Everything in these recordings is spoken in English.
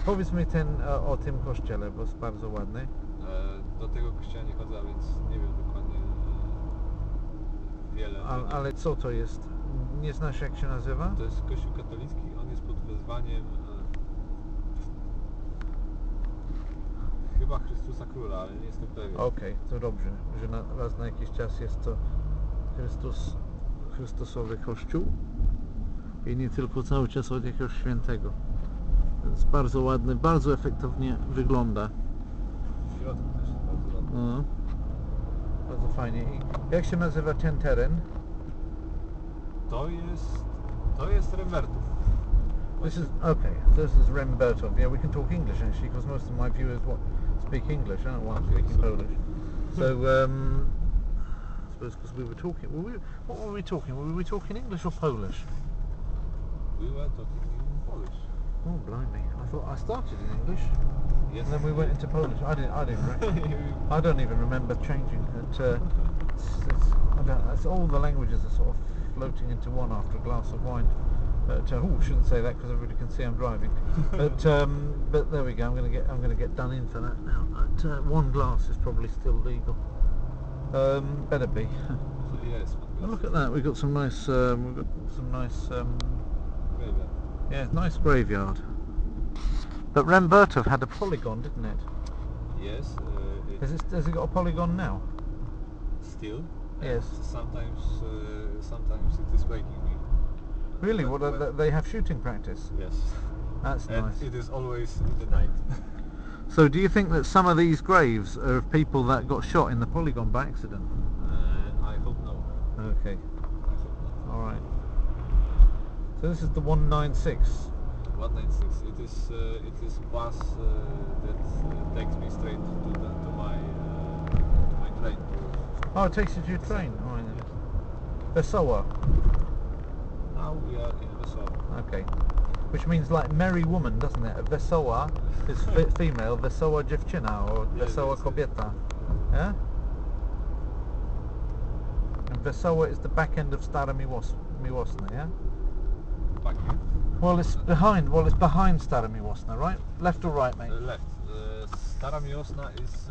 Powiedz mi o tym kościele, bo jest bardzo ładny. Do tego kościoła nie chodzę, więc nie wiem dokładnie wiele. Ale co to jest? Nie znasz, jak się nazywa? To jest kościół katolicki, on jest pod wezwaniem chyba Chrystusa Króla, ale nie jestem pewien. Okej, to dobrze, że raz na jakiś czas jest to Chrystusowy Kościół i nie tylko cały czas od jakiegoś świętego. Jest bardzo ładny, bardzo efektownie wygląda. W środku też jest bardzo ładny. No. Bardzo fajnie. I jak się nazywa ten teren? To jest Rembertow. This is Rembertow. Yeah, we can talk English actually, because most of my viewers speak English. I don't want to speak Polish. So, I suppose because we were talking. What were we talking? Were we talking English or Polish? We were talking in Polish. Oh, blimey! I thought I started in English, Yes. and then we went into Polish. I didn't. I don't even remember changing it. It's all the languages are sort of floating into one after a glass of wine. But shouldn't say that because everybody can see I'm driving. But there we go. I'm going to get done in for that now. But, one glass is probably still legal. Better be. Yes. Oh, look at that. We've got some nice. Graveyard. Yeah, nice graveyard. But Rembertow had a polygon, didn't it? Yes. Has it got a polygon now? Still. Yes. Sometimes it is waking me. Really? They have shooting practice? Yes. That's and nice. it is always in the night. So do you think that some of these graves are of people that got shot in the polygon by accident? I hope no. Okay. I hope not. Alright. So this is the 196. 196. It is bus that takes me straight to my train. Oh, it takes you to your train. Oh, Yes. Wesoła. Now we are in Warsaw. Okay. Which means like merry woman, doesn't it? Wesoła is female, wesoła dziewczyna or wesoła kobieta. Yeah? And Wesoła is the back end of Stara Milosna, yeah? Back here? Well, it's behind Stara Milosna, right? Left or right, mate? Left. Stara Milosna is.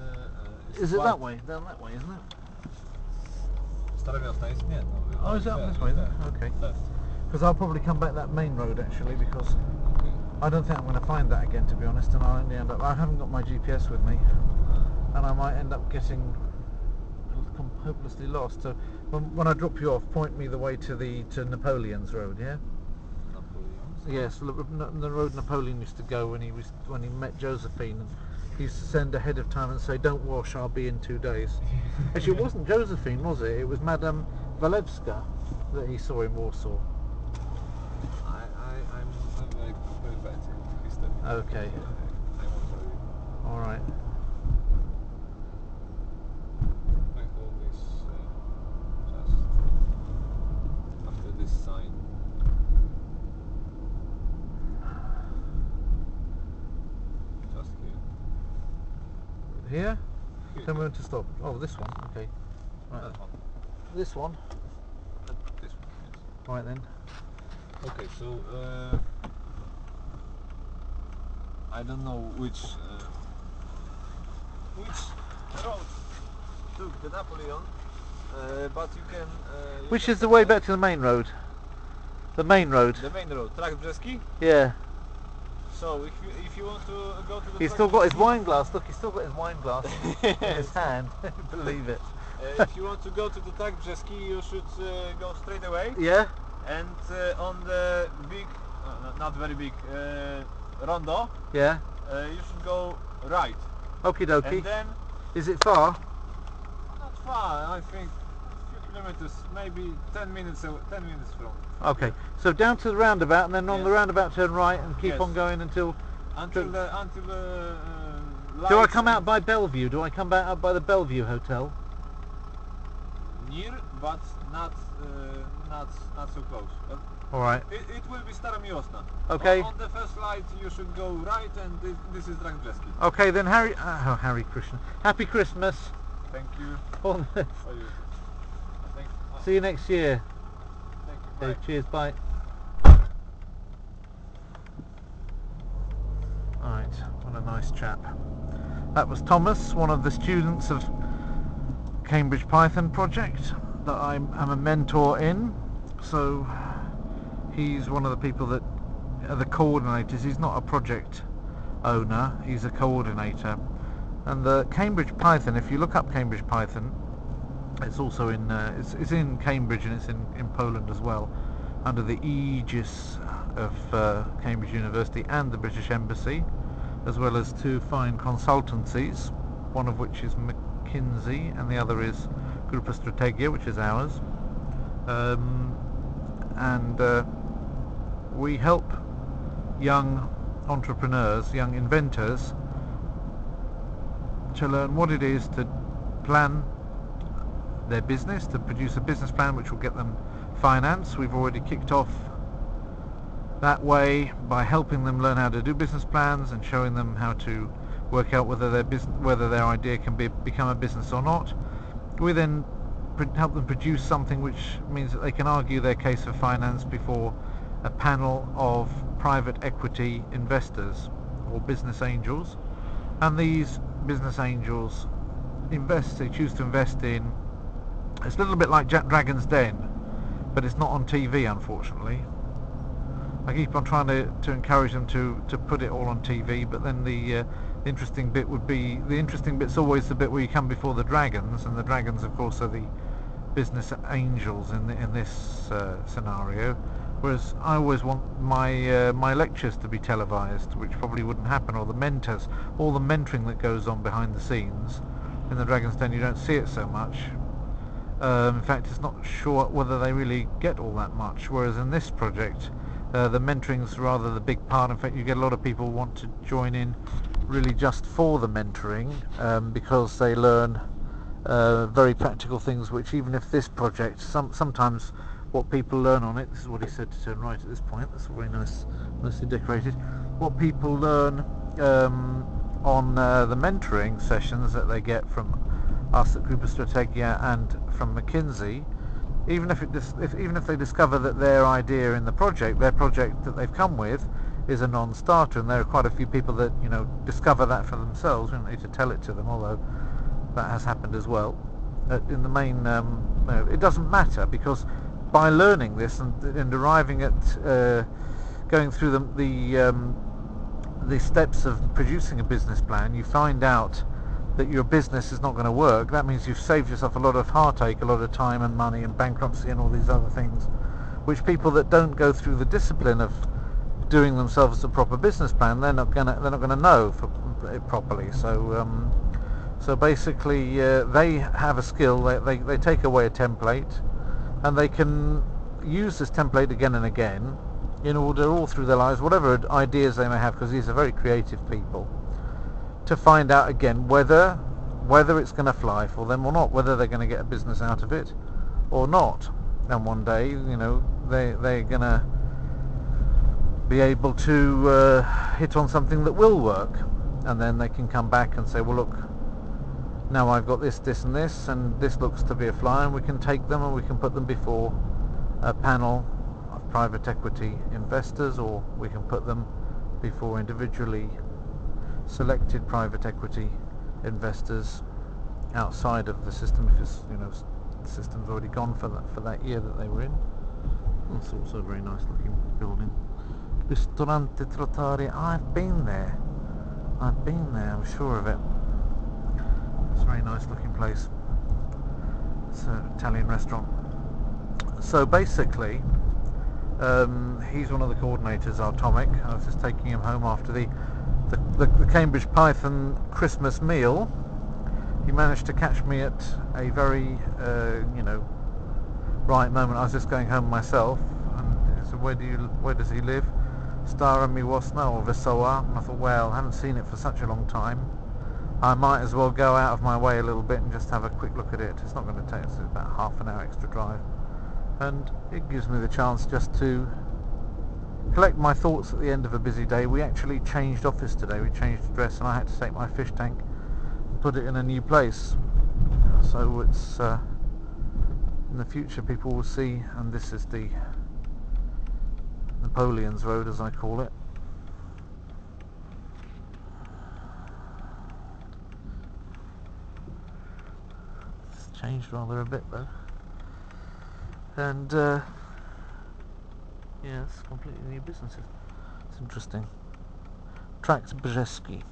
Is it that way? Down that way, isn't it? Stara Milosna is nie. No, Oh, is it up this way then? Okay. Left. Because I'll probably come back that main road actually, because Okay. I don't think I'm going to find that again, to be honest, and I'll only end up. I haven't got my GPS with me, and I might end up getting hopelessly lost. So when I drop you off, point me the way to Napoleon's road, yeah? Napoleon's? Yes, the road Napoleon used to go when he met Josephine. And he used to send ahead of time and say, "Don't wash, I'll be in 2 days." Actually, it wasn't Josephine, was it? It was Madame Wilanowska that he saw in Warsaw. I'm very bad in history. Okay. I won't tell you. All right. My home is just after this sign. Just here. Here? Tell me when to stop. Oh, this one. Okay. Right. That one. This one. This one, yes. Right then. Okay, so I don't know which road took the Napoleon, but you can. Which is the way back to the main road? The main road. The main road, Trakt Brzeski. Yeah. So if you want to go to the. He's Trakt still got his Brzeski, wine glass. Look, he's still got his wine glass in his hand. Believe it. if you want to go to the Trakt Brzeski, you should go straight away. Yeah. And on the big, not very big, rondo, Yeah. you should go right. Okie And dokie. then, Is it far? not far, I think a few kilometers, maybe 10 minutes from. Okay. So down to the roundabout, and then on the Yes. roundabout turn right, and keep Yes. on going until. Until the Do I lights come out by Bellevue? Do I come back out by the Bellevue Hotel? near, but not so close. But All right. it will be Stara Milosna. Okay. On the first light you should go right, and this is Trakt Brzeski. Okay then, Harry Krishna. Happy Christmas. Thank you All the best. for you. See you next year. Thank you. Okay, Bye. cheers. Bye. it. What a nice chap. That was Thomas, one of the students of Cambridge Python project that I'm a mentor in. So he's one of the people that are the coordinators. He's not a project owner, he's a coordinator. And the Cambridge Python, if you look up Cambridge Python, it's also in it's in Cambridge, and it's in Poland as well, under the aegis of Cambridge University and the British Embassy, as well as two fine consultancies, one of which is McKinsey and the other is Grupa Strategia, which is ours. And we help young entrepreneurs, young inventors, to learn what it is to plan their business, to produce a business plan which will get them finance. We've already kicked off that way by helping them learn how to do business plans and showing them how to work out whether their idea can become a business or not. We then help them produce something which means that they can argue their case for finance before a panel of private equity investors or business angels, and these business angels they choose to invest in, it's a little bit like Dragon's Den, but it's not on TV, unfortunately. I keep on trying to encourage them to put it all on TV, but then the interesting bit's always the bit where you come before the dragons, and the dragons of course are the business angels in this scenario. Whereas I always want my lectures to be televised, which probably wouldn't happen, or the mentors, all the mentoring that goes on behind the scenes. In the Dragon's Den you don't see it so much. In fact, it's not sure whether they really get all that much, whereas in this project the mentoring's rather the big part. In fact, you get a lot of people want to join in really just for the mentoring, because they learn very practical things, which even if this project, sometimes what people learn on it, this is what he said to turn right at this point, that's very nicely decorated, what people learn on the mentoring sessions that they get from us at Grupa Strategia and from McKinsey, even if they discover that their idea in the project, their project that they've come with, is a non-starter, and there are quite a few people that discover that for themselves. We don't need to tell it to them, although that has happened as well. In the main, it doesn't matter, because by learning this and arriving at going through the steps of producing a business plan, you find out that your business is not going to work. That means you've saved yourself a lot of heartache, a lot of time and money and bankruptcy and all these other things, which people that don't go through the discipline of doing themselves a proper business plan, they're not gonna know it properly. So basically, they have a skill. They take away a template, and they can use this template again and again in order, all through their lives, whatever ideas they may have, because these are very creative people, to find out again whether it's going to fly for them or not, whether they're going to get a business out of it or not. And one day, they're going to be able to hit on something that will work, and then they can come back and say, well, look, now I've got this and this, and this looks to be a fly, and we can take them and we can put them before a panel of private equity investors, or we can put them before individually selected private equity investors outside of the system, if it's, the system's already gone for that year that they were in. That's also a very nice looking building. Ristorante Trottari. I've been there, I'm sure of it. It's a very nice looking place. It's an Italian restaurant. So basically, he's one of the coordinators, our Tomic. I was just taking him home after the Cambridge Python Christmas meal. He managed to catch me at a very right moment. I was just going home myself, and he said, where does he live? Stara Milosna or Warsaw. And I thought, well, I haven't seen it for such a long time, I might as well go out of my way a little bit and just have a quick look at it. It's not going to take us about half an hour extra drive, and it gives me the chance just to collect my thoughts at the end of a busy day. We actually changed office today. We changed address, and I had to take my fish tank and put it in a new place. So it's in the future people will see, and this is the Napoleon's Road, as I call it. changed rather a bit though. And yeah, it's completely new businesses. It's interesting. Trakt Brzeski.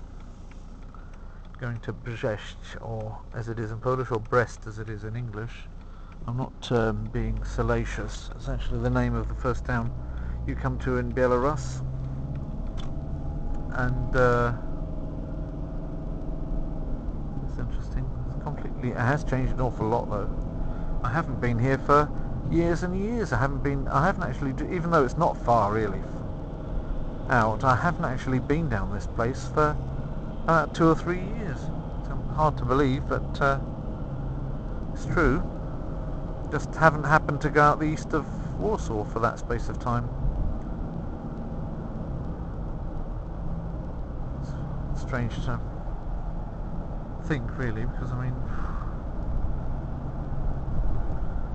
Going to Brześć, or as it is in Polish, or Brest as it is in English. I'm not being salacious. It's actually the name of the first town you come to in Belarus. And it's interesting. It's completely. It has changed an awful lot though. I haven't been here for years and years. I haven't actually, even though it's not far really out, I haven't actually been down this place for about 2 or 3 years. It's hard to believe, but it's true. Just haven't happened to go out the east of Warsaw for that space of time. It's strange to think really, because I mean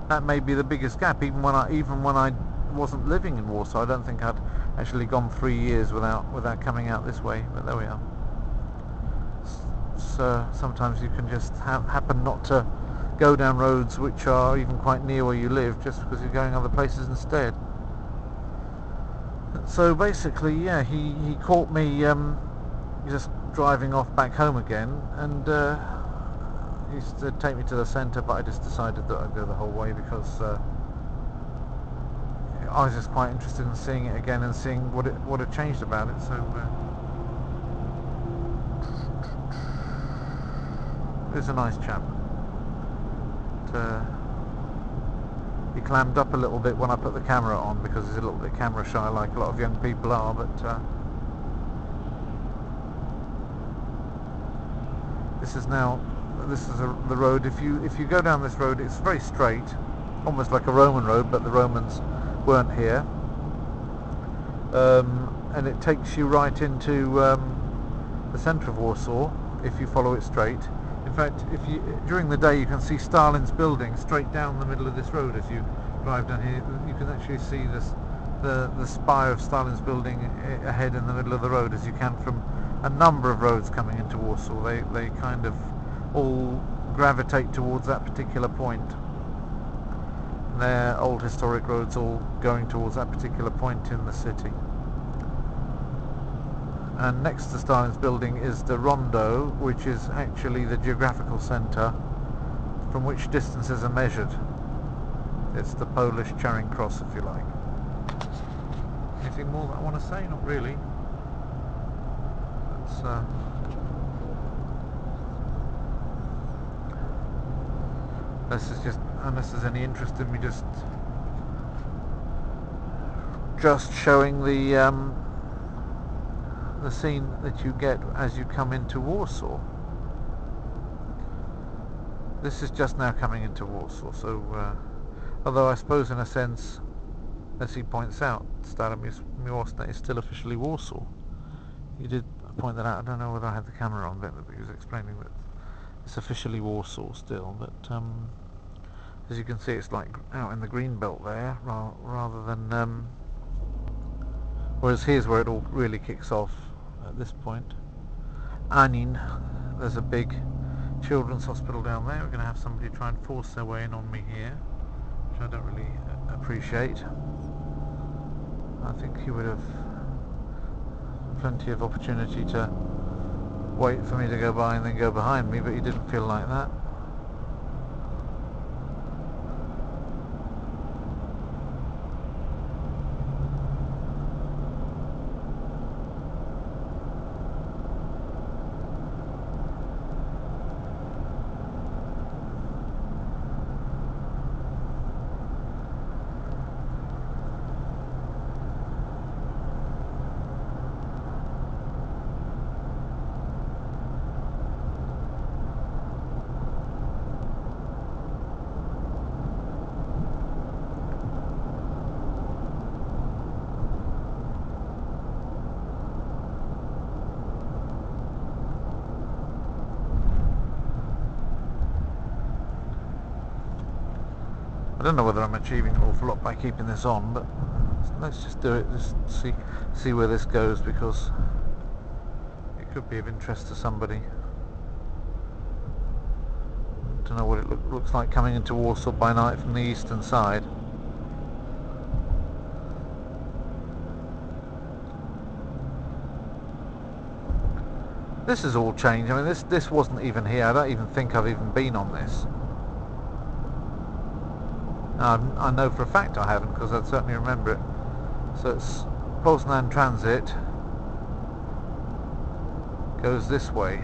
that may be the biggest gap. Even when I wasn't living in Warsaw, I don't think I'd actually gone 3 years without coming out this way. But there we are. So sometimes you can just happen not to go down roads which are even quite near where you live, just because you're going other places instead. So basically, yeah, he caught me just driving off back home again, and he used to take me to the centre, but I just decided that I'd go the whole way because I was just quite interested in seeing it again and seeing what had changed about it. So he's a nice chap. He clammed up a little bit when I put the camera on because he's a little bit camera shy, like a lot of young people are. But this is the road. If you go down this road, it's very straight, almost like a Roman road, but the Romans weren't here, and it takes you right into the centre of Warsaw if you follow it straight. In fact, during the day you can see Stalin's building straight down the middle of this road. As you drive down here, you can actually see the spire of Stalin's building ahead in the middle of the road, as you can from a number of roads coming into Warsaw. They kind of all gravitate towards that particular point. They're old historic roads all going towards that particular point in the city. And next to Stalin's building is the Rondo, which is actually the geographical centre from which distances are measured. It's the Polish Charing Cross, if you like. Anything more that I want to say? Not really. Unless there's any interest in me just showing the scene that you get as you come into Warsaw. This is just now coming into Warsaw, so although I suppose in a sense, as he points out, Stara Milosna is still officially Warsaw. He did point that out. I don't know whether I had the camera on, but he was explaining that it's officially Warsaw still, but as you can see, it's like out in the green belt there, rather than whereas here's where it all really kicks off at this point. Anin, there's a big children's hospital down there. We're going to have somebody try and force their way in on me here, which I don't really appreciate. I think he would have plenty of opportunity to wait for me to go by and then go behind me, but he didn't feel like that. I don't know whether I'm achieving an awful lot by keeping this on, but let's just do it, just see where this goes, because it could be of interest to somebody. Don't know what it looks like coming into Warsaw by night from the eastern side. This has all changed. I mean, this wasn't even here. I don't even think I've even been on this. I know for a fact I haven't, because I'd certainly remember it. So it's Poznan Transit goes this way.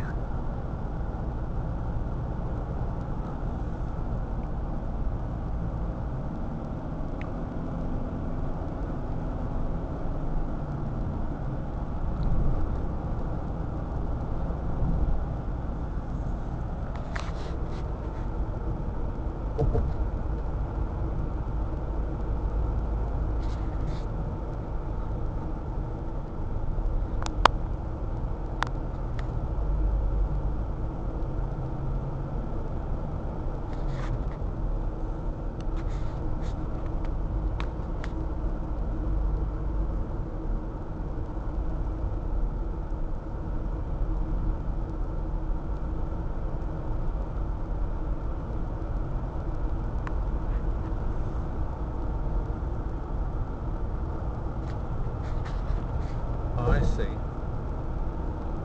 I see.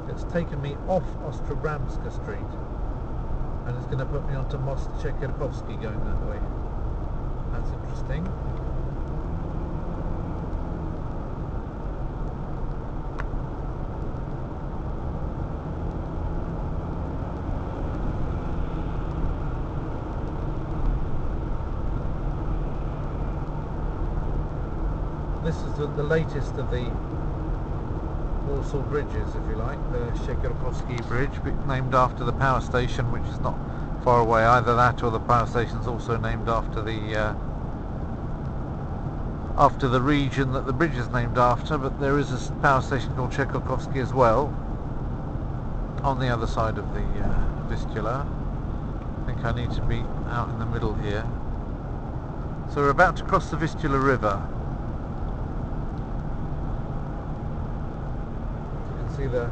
It's taken me off Stara Street and it's going to put me onto Most Siekierkowski going that way. That's interesting. This is the latest of the Warsaw bridges, if you like, the Siekierkowski Bridge, named after the power station, which is not far away. Either that or the power station is also named after the region that the bridge is named after, but there is a power station called Siekierkowski as well on the other side of the Vistula. I think I need to be out in the middle here. So we're about to cross the Vistula River. See the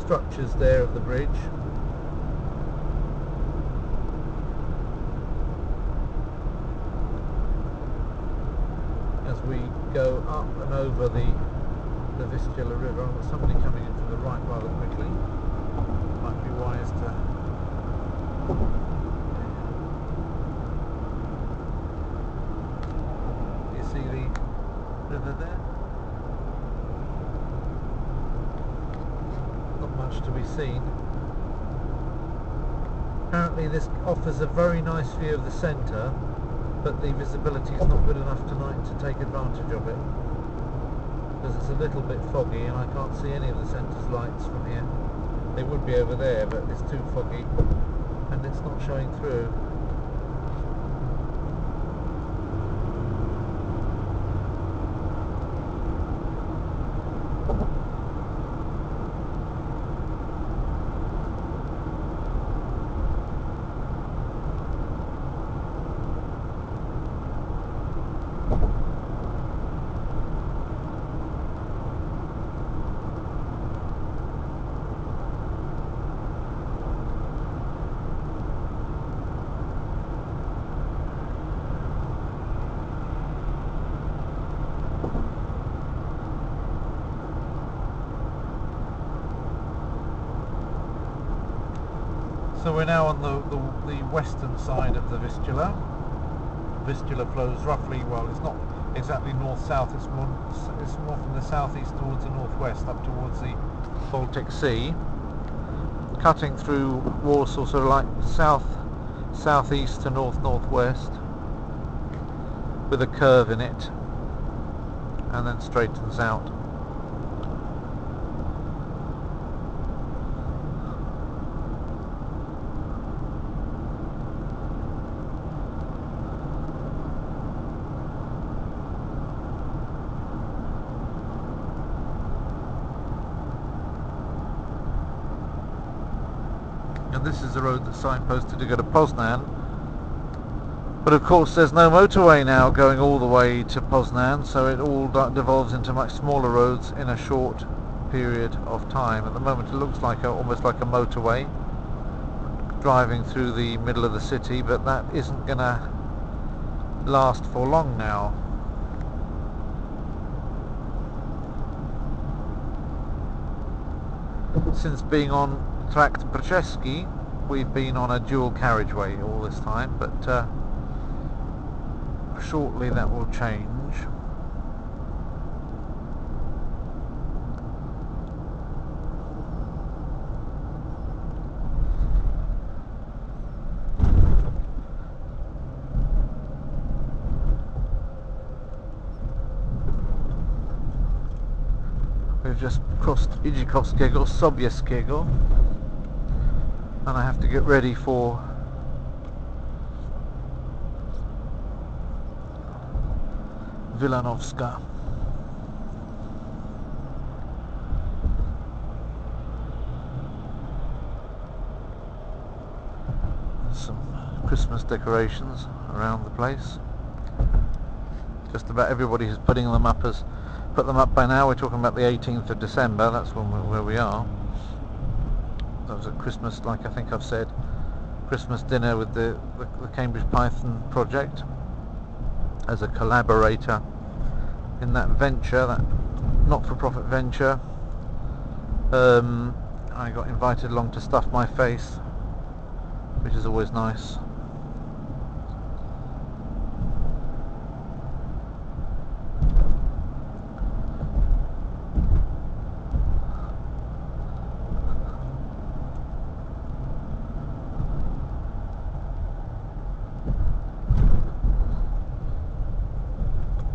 structures there of the bridge. As we go up and over the Vistula River, and there's somebody coming in from the right rather quickly. Might be wise to... You see the river there? To be seen. Apparently this offers a very nice view of the centre, but the visibility is not good enough tonight to take advantage of it, because it's a little bit foggy and I can't see any of the centre's lights from here. They would be over there, but it's too foggy and it's not showing through. So we're now on the western side of the Vistula. Vistula flows roughly, well, it's not exactly north-south, it's more from the southeast towards the northwest up towards the Baltic Sea, cutting through Warsaw sort of like southeast to northwest with a curve in it, and then straightens out. And this is the road that's signposted to go to Poznan, but of course there's no motorway now going all the way to Poznan, so it all devolves into much smaller roads in a short period of time. At the moment it looks like almost like a motorway, driving through the middle of the city, but that isn't gonna last for long now. Since being on Trakt Brzeski, we've been on a dual carriageway all this time, but shortly that will change. We've just crossed Siekierkowskiego, Sobieskiego, and I have to get ready for Wilanowska. Some Christmas decorations around the place. Just about everybody who's put them up by now. We're talking about the 18th of December, that's where we are. That was at Christmas, like I think I've said, Christmas dinner with the Cambridge Python project as a collaborator in that venture, that not-for-profit venture. I got invited along to stuff my face, which is always nice.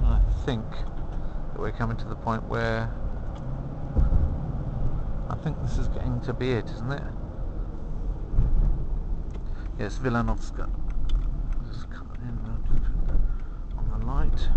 I think that we're coming to the point where I think this is getting to be it, isn't it? Yes, Wilanowska. Just cut in on the light.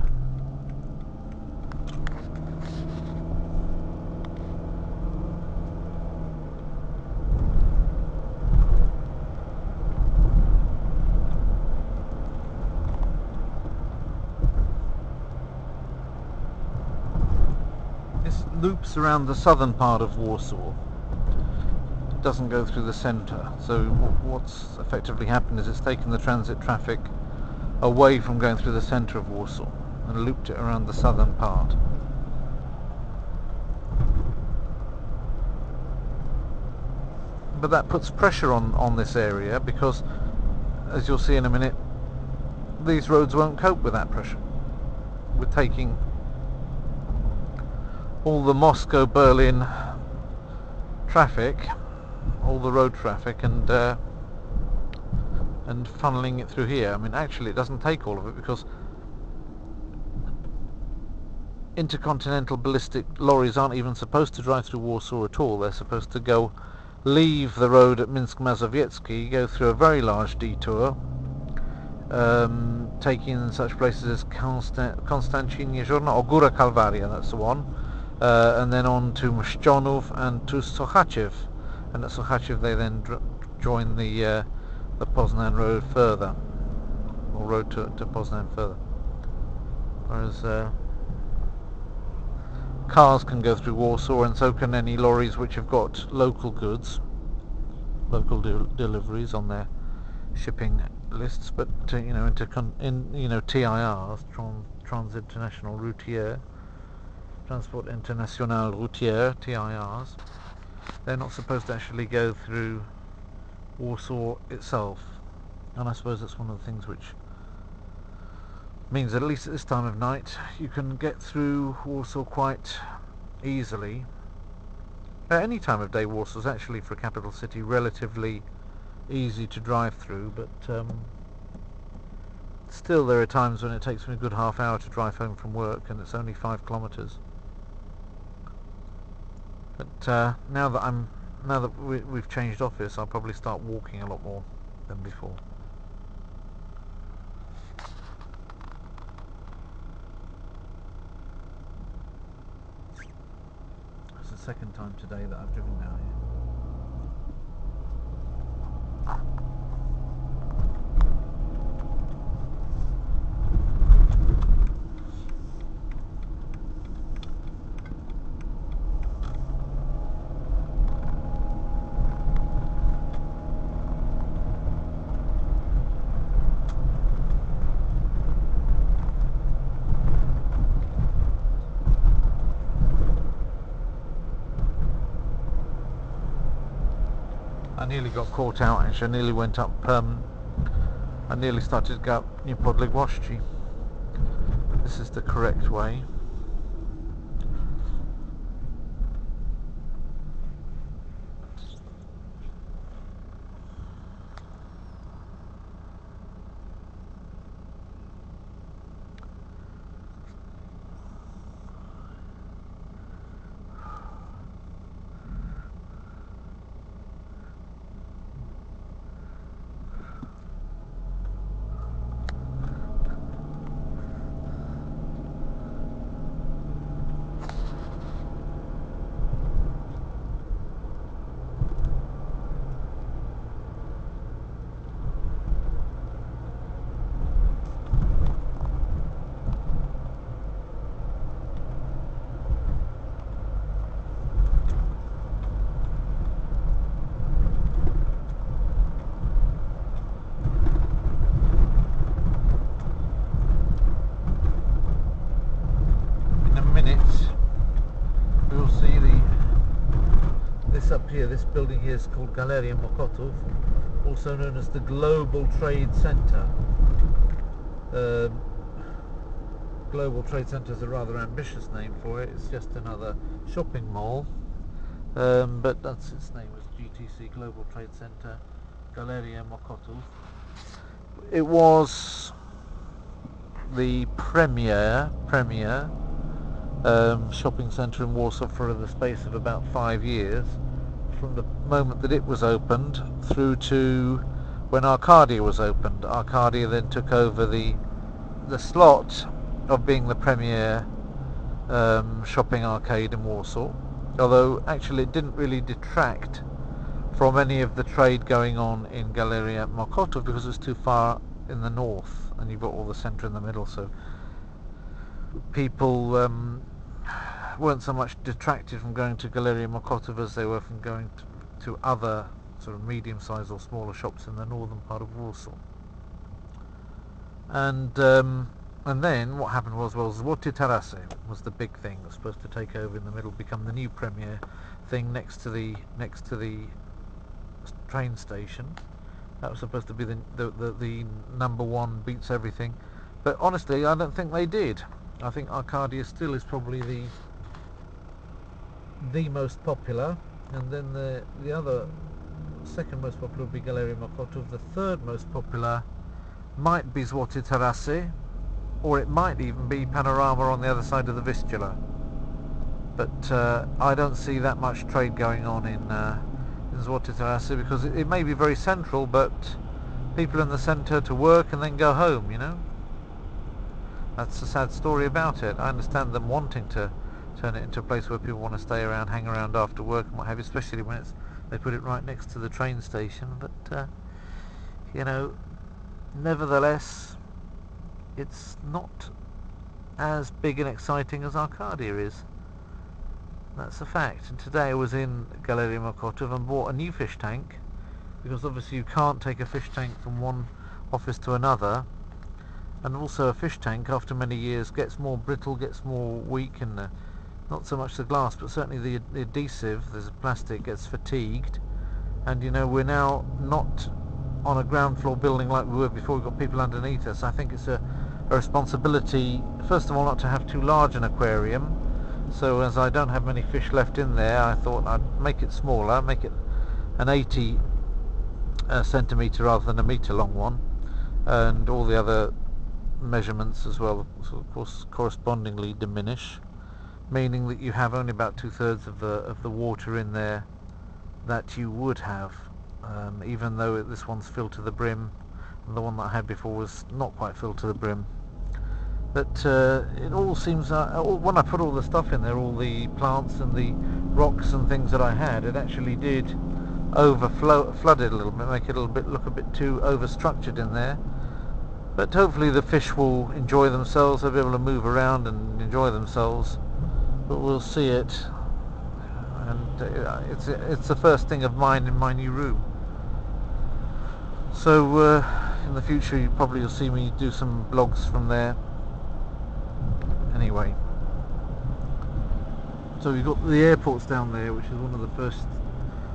Loops around the southern part of Warsaw. It doesn't go through the centre, so what's effectively happened is it's taken the transit traffic away from going through the centre of Warsaw and looped it around the southern part. But that puts pressure on this area because, as you'll see in a minute, these roads won't cope with that pressure. We're taking all the Moscow-Berlin traffic, all the road traffic, and funneling it through here. I mean, actually it doesn't take all of it because intercontinental ballistic lorries aren't even supposed to drive through Warsaw at all. They're supposed to leave the road at Minsk Mazowiecki, go through a very large detour, taking such places as Konstancin Jeziorno or Góra Kalwaria, that's the one. And then on to Mszczonów and to Sochaczew, and at Sochaczew they then join the Poznan road further, or road to Poznan further. Whereas cars can go through Warsaw, and so can any lorries which have got local goods, local deliveries on their shipping lists. But TIRs, Transit International Routier. Transport International Routier, TIRs, they're not supposed to actually go through Warsaw itself, and I suppose that's one of the things which means that at least at this time of night you can get through Warsaw quite easily. At any time of day Warsaw's actually, for a capital city, relatively easy to drive through, but still there are times when it takes me a good half hour to drive home from work and it's only 5 kilometres. But now that we've changed office, I'll probably start walking a lot more than before. It's the second time today that I've driven down here. I nearly got caught out actually. I nearly went up, I nearly started to go up New Podległości. This is the correct way. Up here, this building here is called Galeria Mokotów, also known as the Global Trade Centre. Global Trade Centre is a rather ambitious name for it. It's just another shopping mall, but that's its name, was GTC, Global Trade Centre, Galeria Mokotów. It was the premier shopping centre in Warsaw for the space of about 5 years, from the moment that it was opened through to when Arcadia was opened. Arcadia then took over the slot of being the premier shopping arcade in Warsaw, although actually it didn't really detract from any of the trade going on in Galeria Mokotów because it was too far in the north and you've got all the centre in the middle, so people weren't so much detracted from going to Galeria Mokotów as they were from going to other sort of medium-sized or smaller shops in the northern part of Warsaw. And then what happened was, well, Złote Tarasy was the big thing. It was supposed to take over in the middle, become the new premier thing next to the train station. That was supposed to be the number one, beats everything. But honestly, I don't think they did. I think Arcadia still is probably the most popular, and then the other second most popular would be Galeria Mokotów. The third most popular might be Złote Tarasy, or it might even be Panorama on the other side of the Vistula. But I don't see that much trade going on in Złote Tarasy because it may be very central, but people in the centre to work and then go home, you know. That's the sad story about it. I understand them wanting to turn it into a place where people want to stay around, hang around after work and what have you, especially when they put it right next to the train station. But you know, nevertheless, it's not as big and exciting as Arcadia is. That's a fact. And today I was in Galeria Mokotów and bought a new fish tank, because obviously you can't take a fish tank from one office to another. And also a fish tank after many years gets more brittle, gets more weak, and not so much the glass but certainly the adhesive, there's a plastic, gets fatigued. And you know, we're now not on a ground floor building like we were before. We've got people underneath us. I think it's a responsibility, first of all, not to have too large an aquarium. So as I don't have many fish left in there, I thought I'd make it smaller, make it an 80 centimetre rather than a metre long one, and all the other measurements as well, so of course correspondingly diminish, meaning that you have only about 2/3 of the water in there that you would have, even though this one's filled to the brim, and the one that I had before was not quite filled to the brim. But it all seems, when I put all the stuff in there, all the plants and the rocks and things that I had, it actually did flood it a little bit, make it look a bit too overstructured in there. But hopefully the fish will enjoy themselves, they'll be able to move around and enjoy themselves. But we'll see it, and it's the first thing of mine in my new room. So in the future you probably will see me do some vlogs from there. Anyway, so we've got the airports down there, which is one of the first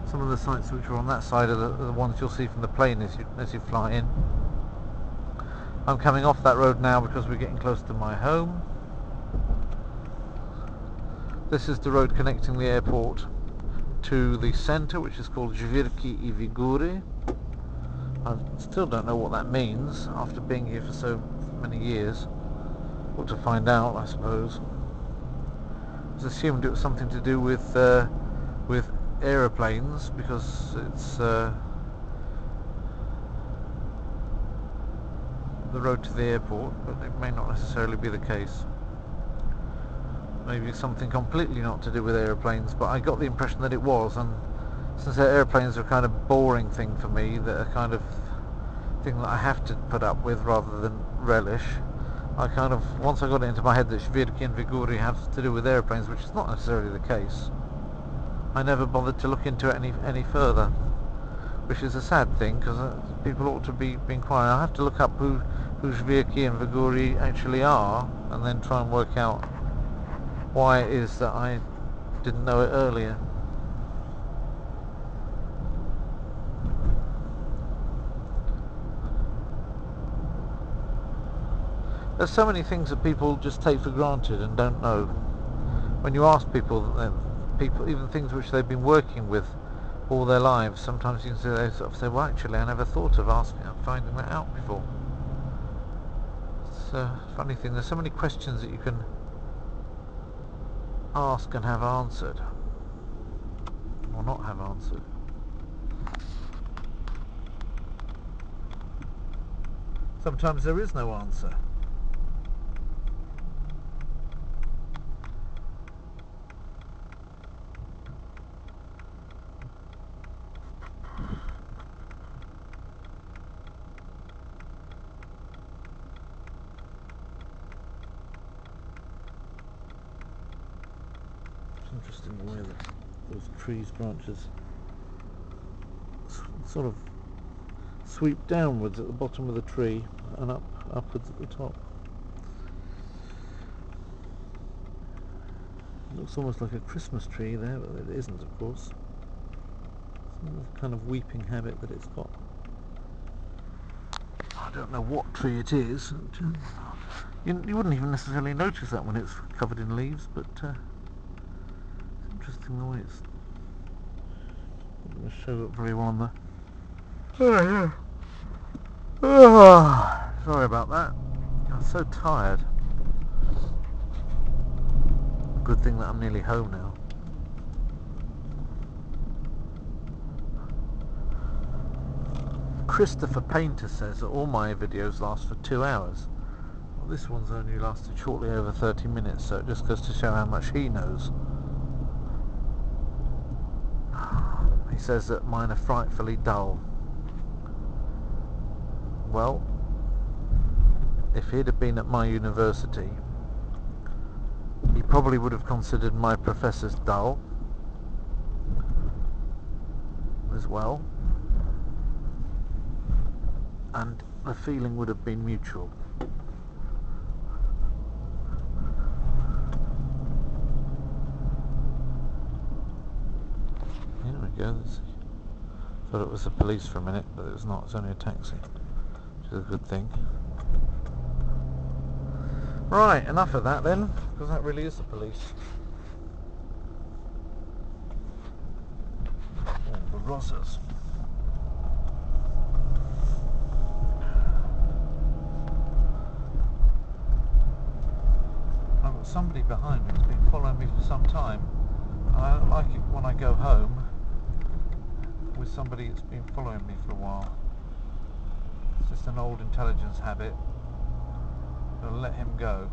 Some of the sights which are on that side are the ones you'll see from the plane as you fly in. I'm coming off that road now because we're getting close to my home. This is the road connecting the airport to the centre, which is called Siekierkowski I Wigury. I still don't know what that means after being here for so many years. What to find out, I suppose. I was assumed it was something to do with aeroplanes, because it's the road to the airport, but it may not necessarily be the case. Maybe something completely not to do with aeroplanes, but I got the impression that it was, and since aeroplanes are a kind of boring thing for me, that a kind of thing that I have to put up with rather than relish, I kind of, once I got it into my head that Siekierkowski and Wigury have to do with aeroplanes, which is not necessarily the case, I never bothered to look into it any further, which is a sad thing, because people ought to be inquiring. I have to look up who Siekierkowski and Wigury actually are, and then try and work out why it is that I didn't know it earlier. There's so many things that people just take for granted and don't know. When you ask people, even things which they've been working with all their lives, sometimes you can say, they sort of say, well, actually I never thought of finding that out before. It's a funny thing, there's so many questions that you can ask and have answered, or not have answered. Sometimes there is no answer. Interesting the way that those trees branches sort of sweep downwards at the bottom of the tree and upwards at the top. It looks almost like a Christmas tree there, but it isn't, of course. Some kind of weeping habit that it's got. I don't know what tree it is. You wouldn't even necessarily notice that when it's covered in leaves, but interesting the way it's not going to show up very well on the... Oh, yeah. Oh, sorry about that. I'm so tired. Good thing that I'm nearly home now. Christopher Painter says that all my videos last for 2 hours. Well, this one's only lasted shortly over 30 minutes, so it just goes to show how much he knows. He says that mine are frightfully dull. Well, if he'd have been at my university, he probably would have considered my professors dull as well, and the feeling would have been mutual. Here we go. Thought it was the police for a minute, but it was not. It's only a taxi, which is a good thing. Right, enough of that then, because that really is the police. Oh, the Rozzers. I've got somebody behind me who's been following me for some time. And I don't like it when I go home with somebody that's been following me for a while. It's just an old intelligence habit. I'll let him go.